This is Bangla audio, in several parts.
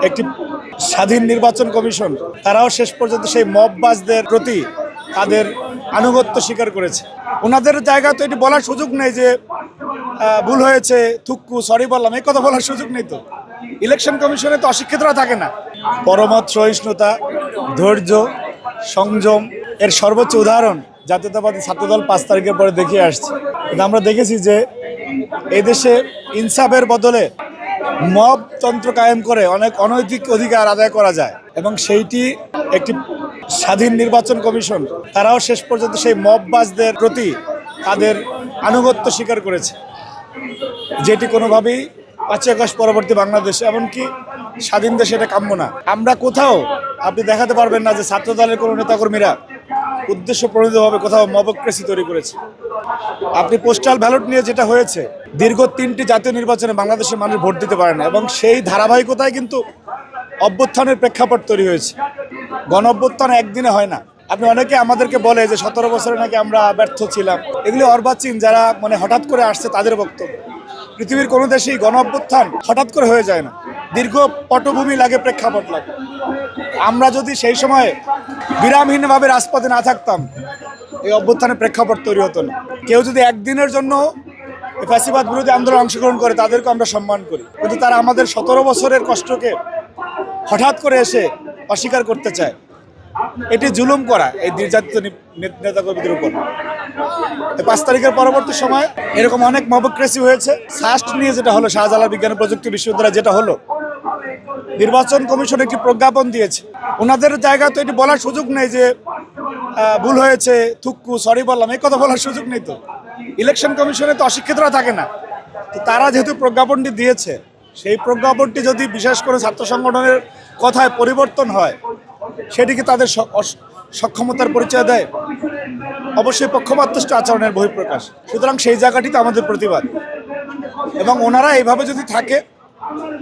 একটি স্বাধীন নির্বাচন কমিশন তারাও শেষ পর্যন্ত সেই মববাজদের প্রতি তাদের আনুগত্য স্বীকার করেছে। ওনাদের জায়গা তো এটি বলার সুযোগ নেই যে ভুল হয়েছে, থুক্কু, সরি বললাম, এই কথা বলার সুযোগ নেই। তো ইলেকশন কমিশনে তো অশিক্ষিতরা থাকে না। পরমত সহিষ্ণুতা, ধৈর্য, সংযম এর সর্বোচ্চ উদাহরণ জাতীয়তাবাদী ছাত্রদল 5 তারিখের পরে দেখিয়ে আসছে। কিন্তু আমরা দেখেছি যে এদেশে ইনসাফের বদলে মব তন্ত্র কায়েম করে অনেক অনৈতিক অধিকার আদায় করা যায়, এবং সেইটি একটি স্বাধীন নির্বাচন কমিশন তারাও শেষ পর্যন্ত সেই মববাজদের প্রতি তাদের আনুগত্য স্বীকার করেছে, যেটি কোনোভাবেই 5ই আগস্ট পরবর্তী বাংলাদেশে এমনকি স্বাধীন দেশে এটা কাম্য না। আমরা কোথাও আপনি দেখাতে পারবেন না যে ছাত্রদলের কোনো নেতাকর্মীরা উদ্দেশ্য প্রণোদিতভাবে কোথাও মবক্রেসি তৈরি করেছে। আপনি পোস্টাল ব্যালট নিয়ে যেটা হয়েছে, দীর্ঘ 3টি জাতীয় নির্বাচনে বাংলাদেশের মানুষ ভোট দিতে পারে না, এবং সেই ধারাবাহিকতায় কিন্তু অভ্যুত্থানের প্রেক্ষাপট তৈরি হয়েছে। গণ অভ্যুত্থান একদিনে হয় না। আপনি অনেকে আমাদেরকে বলে যে 17 বছরে নাকি আমরা ব্যর্থ ছিলাম, এগুলি অর্বাচীন, যারা হঠাৎ করে আসছে তাদের বক্তব্য। পৃথিবীর কোনো দেশেই গণ অভ্যুত্থান হঠাৎ করে হয়ে যায় না, দীর্ঘ পটভূমি লাগে, প্রেক্ষাপট লাগে। আমরা যদি সেই সময়ে বিরামহীনভাবে রাজপথে না থাকতাম, এই অভ্যুত্থানের প্রেক্ষাপট তৈরি হতো না। কেউ যদি একদিনের জন্য ফ্যাসিবাদ বিরোধী আন্দোলনে অংশগ্রহণ করে, তাদেরকে আমরা সম্মান করি, কিন্তু তারা আমাদের 17 বছরের কষ্টকে হঠাৎ করে এসে অস্বীকার করতে চায়। এটি জুলুম করা এই নির্যাতিত নেতাকর্মীদের উপর। 5 তারিখের পরবর্তী সময় এরকম অনেক মবক্রেসি হয়েছে। সাস্ট নিয়ে যেটা হলো, শাহজালাল বিজ্ঞান ও প্রযুক্তি বিশ্ববিদ্যালয় যেটা হলো, নির্বাচন কমিশন একটি প্রজ্ঞাপন দিয়েছে। ওনাদের জায়গা তো এটি বলার সুযোগ নেই যে ভুল হয়েছে, থুক্কু, সরি বললাম, এই কথা বলার সুযোগ নেই। তো ইলেকশন কমিশনে তো অশিক্ষিতরা থাকে না। তো তারা যেহেতু প্রজ্ঞাপনটি দিয়েছে, সেই প্রজ্ঞাপনটি যদি বিশেষ করে ছাত্র সংগঠনের কথায় পরিবর্তন হয়, সেটিকে তাদের সক্ষমতার পরিচয় দেয়, অবশ্যই পক্ষপাতদুষ্ট আচরণের বহিঃপ্রকাশ। সুতরাং সেই জায়গাটিতে আমাদের প্রতিবাদ, এবং ওনারা এইভাবে যদি থাকে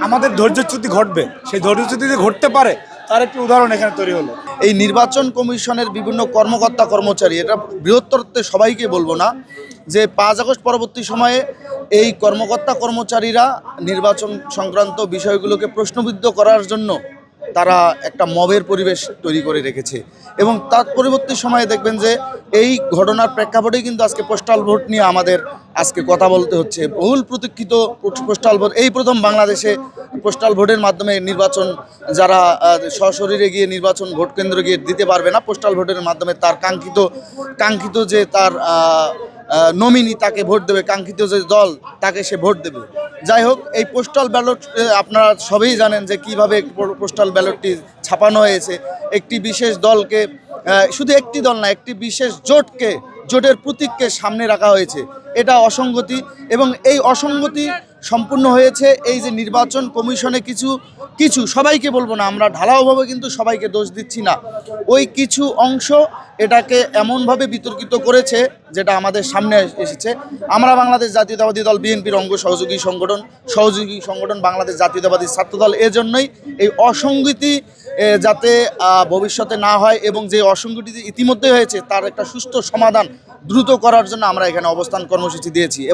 আমাদের ধৈর্যচ্যুতি ঘটবে। সেই ধৈর্যচ্যুতি যদি ঘটতে পারে তার একটি উদাহরণ এখানে তৈরি হলো। এই নির্বাচন কমিশনের বিভিন্ন কর্মকর্তা কর্মচারী, এটা বৃহত্তরতে সবাইকে বলবো না, যে 5 আগস্ট পরবর্তী সময়ে এই কর্মকর্তা কর্মচারীরা নির্বাচন সংক্রান্ত বিষয়গুলোকে প্রশ্নবিদ্ধ করার জন্য তারা একটা মবের পরিবেশ তৈরি করে রেখেছে। এবং তার পরবর্তী সময়ে দেখবেন যে এই ঘটনার প্রেক্ষাপটেই কিন্তু আজকে পোস্টাল ভোট নিয়ে আমাদের আজকে কথা বলতে হচ্ছে। বহুল প্রতীক্ষিত পোস্টাল ভোট, এই প্রথম বাংলাদেশে পোস্টাল ভোটের মাধ্যমে নির্বাচন, যারা সশরীরে গিয়ে নির্বাচন ভোট কেন্দ্রে গিয়ে দিতে পারবে না, পোস্টাল ভোটের মাধ্যমে তার কাঙ্ক্ষিত যে তার নমিনি তাকে ভোট দেবে, কাঙ্ক্ষিত যে দল তাকে সে ভোট দেবে। যাই হোক, এই পোস্টাল ব্যালট আপনারা সবাই জানেন যে কিভাবে পোস্টাল ব্যালটটি ছাপানো হয়েছে। একটি বিশেষ দলকে, শুধু একটি দল না, একটি বিশেষ জোটের প্রতীককে সামনে রাখা হয়েছে। এটা অসঙ্গতি, এবং এই অসঙ্গতি সম্পূর্ণ হয়েছে এই যে নির্বাচন কমিশনে কিছু সবাইকে বলবো না, আমরা ঢালাওভাবে কিন্তু সবাইকে দোষ দিচ্ছি না, ওই কিছু অংশ এটাকে এমনভাবে বিতর্কিত করেছে যেটা আমাদের সামনে এসেছে। আমরা বাংলাদেশ জাতীয়তাবাদী দল বিএনপির অঙ্গ সহযোগী সংগঠন বাংলাদেশ জাতীয়তাবাদী ছাত্রদল, এজন্যই এই অসঙ্গতি যাতে ভবিষ্যতে না হয়, এবং যে অসঙ্গতি ইতিমধ্যে হয়েছে তার একটা সুষ্ঠু সমাধান দ্রুত করার জন্য আমরা এখানে অবস্থান কর্মসূচি দিয়েছি।